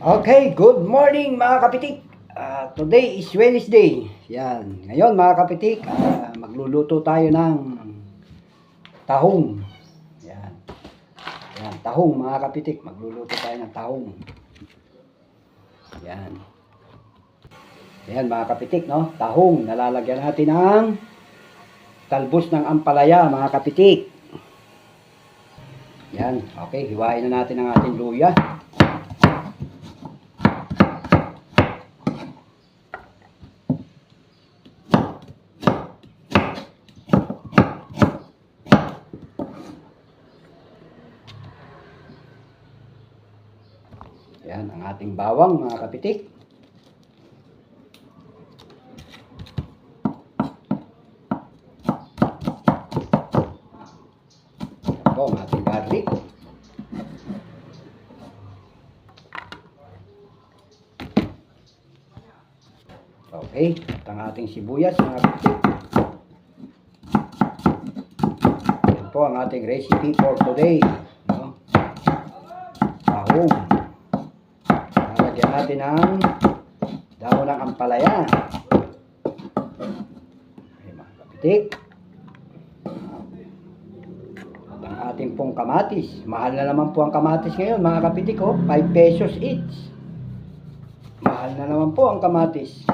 Okay, good morning mga kapitik. Today is Wednesday. Yan. Ngayon mga kapitik, magluluto tayo ng tahong. Yan. Yan, tahong mga kapitik. Magluluto tayo ng tahong. Yan. Yan mga kapitik, no? Tahong. Nalalagyan natin ng talbos ng ampalaya mga kapitik. Yan. Okay, hiwain na natin ang ating luya. Yan ang ating bawang mga kapitik. Yan po ang ating garlic. Okay, at ang ating sibuyas mga kapitik. Yan po ang ating recipe for today. No? Tahong. Lagyan natin ng dahon ng ampalaya. Okay, mga kapitik. At ang ating pong kamatis. Mahal na naman po ang kamatis ngayon mga kapitik. 5 pesos each. Mahal na naman po ang kamatis.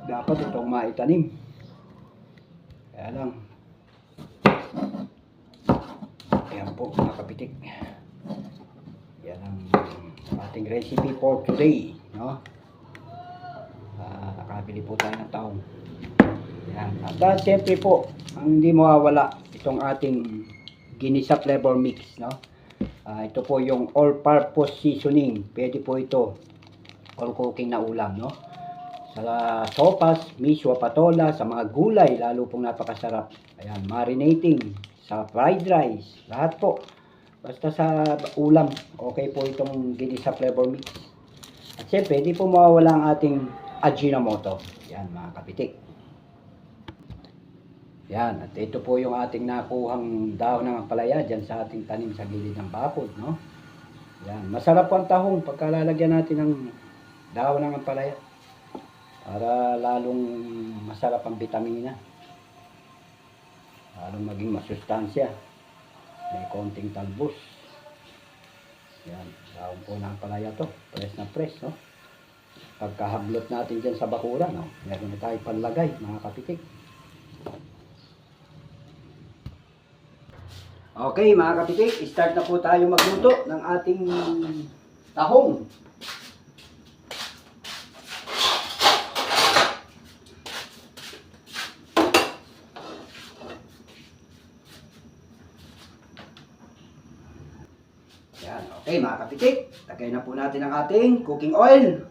Dapat itong maitanim. Kaya lang. Ayan po mga kapitik. Yan ang ating recipe for today, no? Nakabili po tayo ng tahong. Yan. At siyempre po, ang hindi mawawala itong ating ginisa flavor mix, no? Ito po yung all-purpose seasoning. Pwede po ito all cooking na ulam, no? Sa sopas, miswa, patola, sa mga gulay, lalo pong napakasarap. Ayan, marinating sa fried rice, lahat po. Basta sa ulam, okay po itong ginisa flavor mix. At syempre, hindi po mawawala ang ating Ajinomoto. Yan mga kapitik. Yan, at ito po yung ating nakuhang dahon ng ampalaya dyan sa ating tanim sa gilid ng bakod, no? Yan, masarap po ang tahong pagka lalagyan natin ng dahon ng ampalaya. Para lalong masarap ang vitamina. Lalong maging masustansya. May konting talbos. Yan. Dahon po ng palaya to. Press na press, no? Pagkahablot natin dyan sa bakura, no? Meron na tayo panlagay, mga kapitik. Okay, mga kapitik. Start na po tayo magluto ng ating tahong. Yan, okay mga kapitik, lagay na po natin ang ating cooking oil.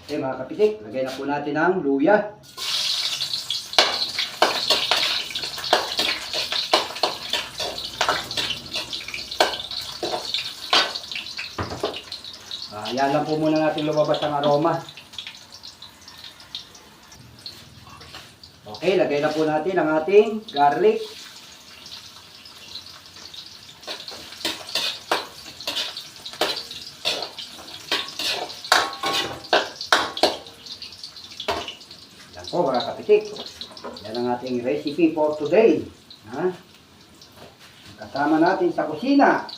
Okay mga kapitik, lagay na po natin ang luya. Yan lang po muna natin lumabas ang aroma. Okay, lagay na po natin ang ating garlic. O mga kapitik, yan ang ating recipe for today. Kasama natin sa kusina.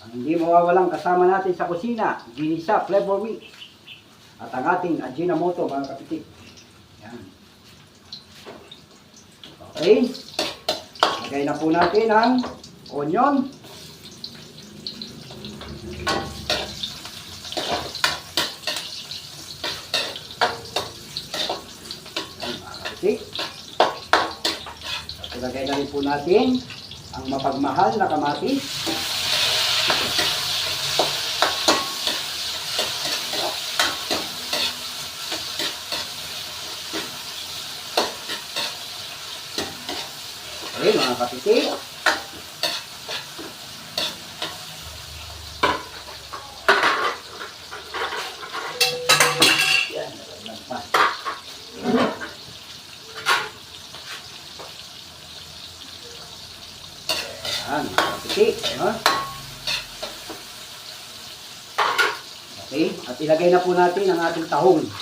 Ang hindi mawawalang kasama natin sa kusina, ginisa flavor mix. At ang ating Ajinomoto mga kapitik. Yan. Okay. Lagay na po natin ang onion. At ilagay na rin po natin ang mapagmahal na kamatis. Okay, mga kapitik. Yan, nagpas. Yan, mga kapitik. No? Okay, at ilagay na po natin ang ating tahong. Yan.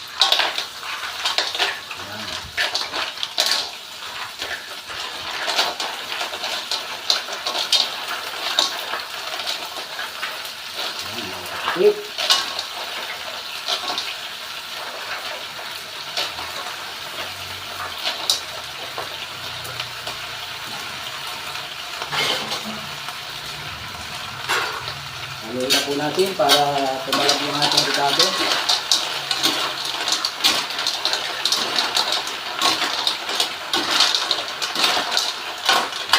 Haluin na po natin para tumalab yung ating ricado.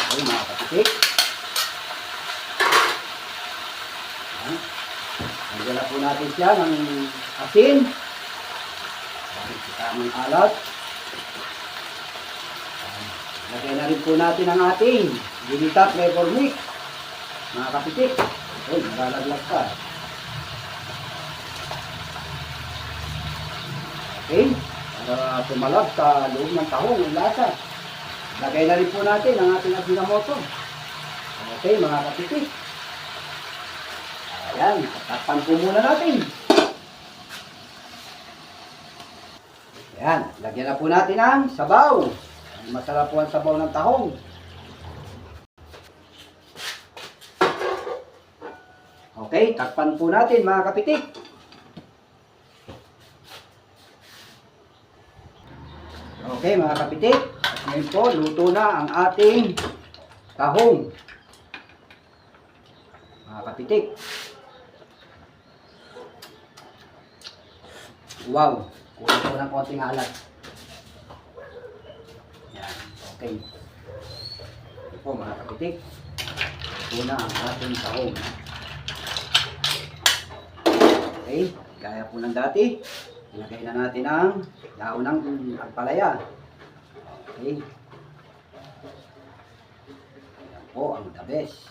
Okay, mga kapitik. Lagyan na po natin siya ng asin. Tamang alat. Lagyan na rin po natin ang ating ginisa flavor mix. Mga kapitik. Uy, nalalaglag pa. Okay. Para tumalab sa loob ng tahong ang lasa. Lagay na rin po natin ang ating Ajinomoto. Okay, mga kapitik. Ayan, tatakpan po muna natin. Ayan, lagyan na po natin ang sabaw. Masarap po ang sabaw ng tahong. Okay, takpan po natin mga kapitik. Okay mga kapitik, at ngayon po luto na ang ating tahong. Mga kapitik. Wow, kulang po ng konting alat. Yan, okay. Ito po mga kapitik, luto na ang ating tahong. Okay, gaya po ng dati, ilagay na natin ang daon ng ampalaya. Okay. Ayan po ang the best.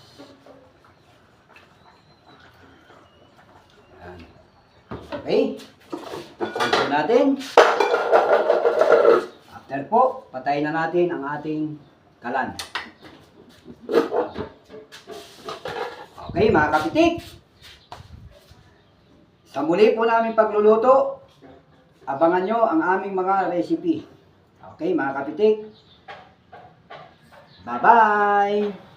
Ayan. Okay, takpan po natin. After po, patayin na natin ang ating kalan. Okay mga kapitik, sa muli po namin pagluluto, abangan nyo ang aming mga recipe. Okay mga kapitik? Bye-bye!